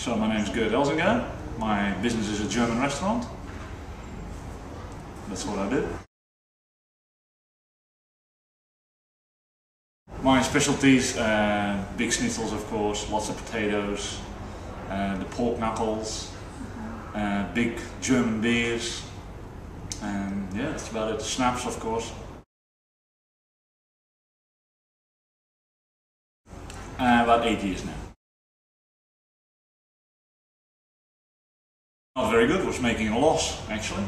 So my name is Geert. My business is a German restaurant. That's what I do. My specialties, big schnitzels of course, lots of potatoes, the pork knuckles, big German beers, and yeah, that's about it. Snaps of course. About 8 years now. Not very good, was making a loss actually.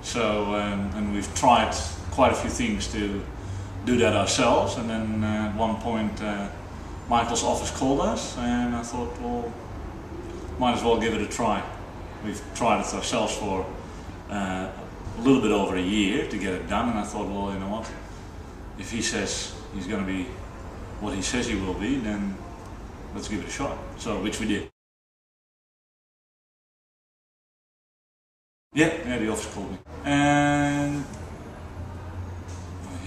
So, and we've tried quite a few things to do that ourselves, and then at one point Michael's office called us and I thought, well, might as well give it a try. We've tried it ourselves for a little bit over a year to get it done, and I thought, well, you know what, if he says he's going to be what he says he will be, then let's give it a shot. So, which we did. Yeah, the office called me. And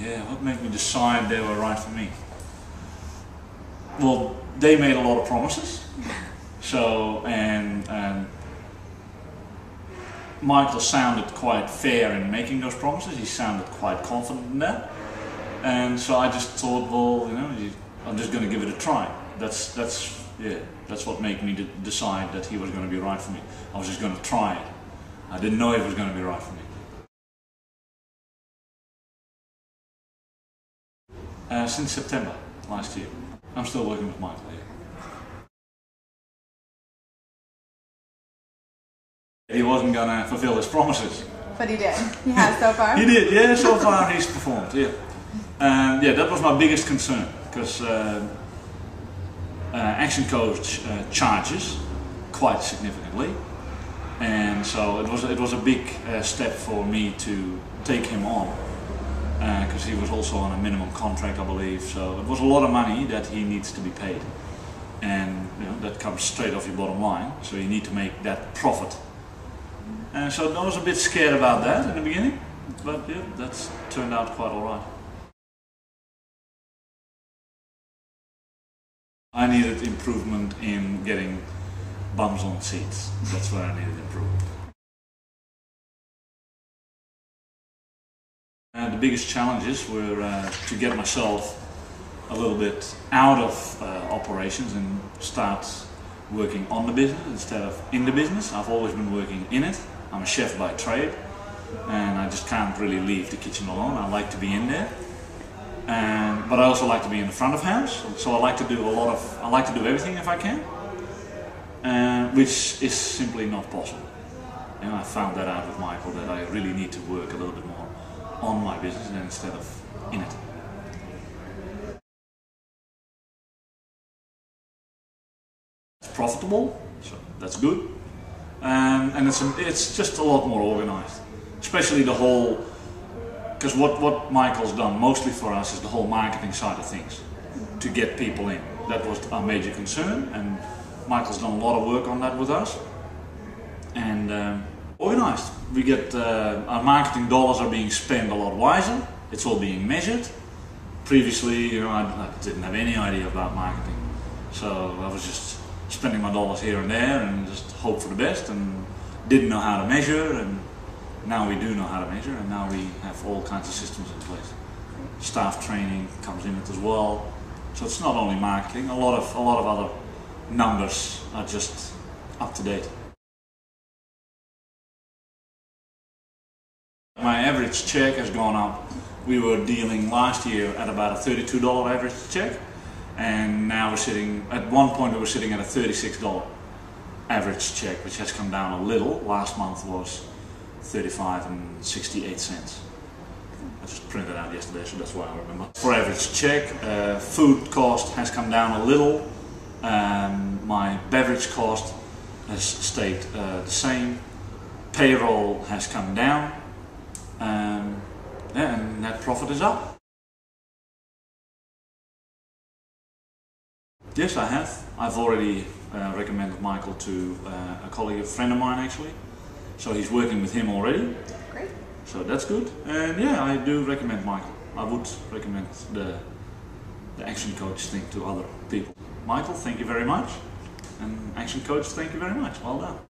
yeah, what made me decide they were right for me? Well, they made a lot of promises. So, and Michael sounded quite fair in making those promises. He sounded quite confident in that. And so I just thought, well, you know, I'm just going to give it a try. That's what made me decide that he was going to be right for me. I was just going to try it. I didn't know it was going to be right for me. Since September last year. I'm still working with Michael here. He wasn't going to fulfill his promises. But he did. He has so far? He did, yeah, so far he's performed, yeah. And yeah, that was my biggest concern, because ActionCoach charges quite significantly. And so it was a big step for me to take him on, because he was also on a minimum contract, I believe. So it was a lot of money that he needs to be paid, and you know, that comes straight off your bottom line. So you need to make that profit. And so I was a bit scared about that in the beginning, but yeah, that's turned out quite all right. I needed improvement in getting bums on seats. That's where I needed improvement. The biggest challenges were to get myself a little bit out of operations and start working on the business instead of in the business. I've always been working in it. I'm a chef by trade, and I just can't really leave the kitchen alone. I like to be in there. But I also like to be in the front of house, so I like to do everything if I can. Which is simply not possible. And I found that out with Michael, that I really need to work a little bit more on my business instead of in it. It's profitable, so that's good. And it's just a lot more organized. Especially the whole, because what Michael's done mostly for us is the whole marketing side of things, to get people in. That was our major concern, and Michael's done a lot of work on that with us, and organized. We get our marketing dollars are being spent a lot wiser. It's all being measured. Previously, you know, I didn't have any idea about marketing, so I was just spending my dollars here and there and just hope for the best, and didn't know how to measure. And now we do know how to measure, and now we have all kinds of systems in place. Staff training comes in it as well. So it's not only marketing. A lot of other numbers are just up to date. My average check has gone up. We were dealing last year at about a $32 average check, and now we're sitting, at one point we were sitting at a $36 average check, which has come down a little. Last month was $35.68. I just printed it out yesterday, so that's why I remember. For average check, food cost has come down a little. My beverage cost has stayed the same. Payroll has come down. Yeah, and net profit is up. Yes, I have. I've already recommended Michael to a colleague, a friend of mine actually. So he's working with him already. Great. So that's good. And yeah, I do recommend Michael. I would recommend the Action Coach thing to other people. Michael, thank you very much. And Action Coach, thank you very much. Well done.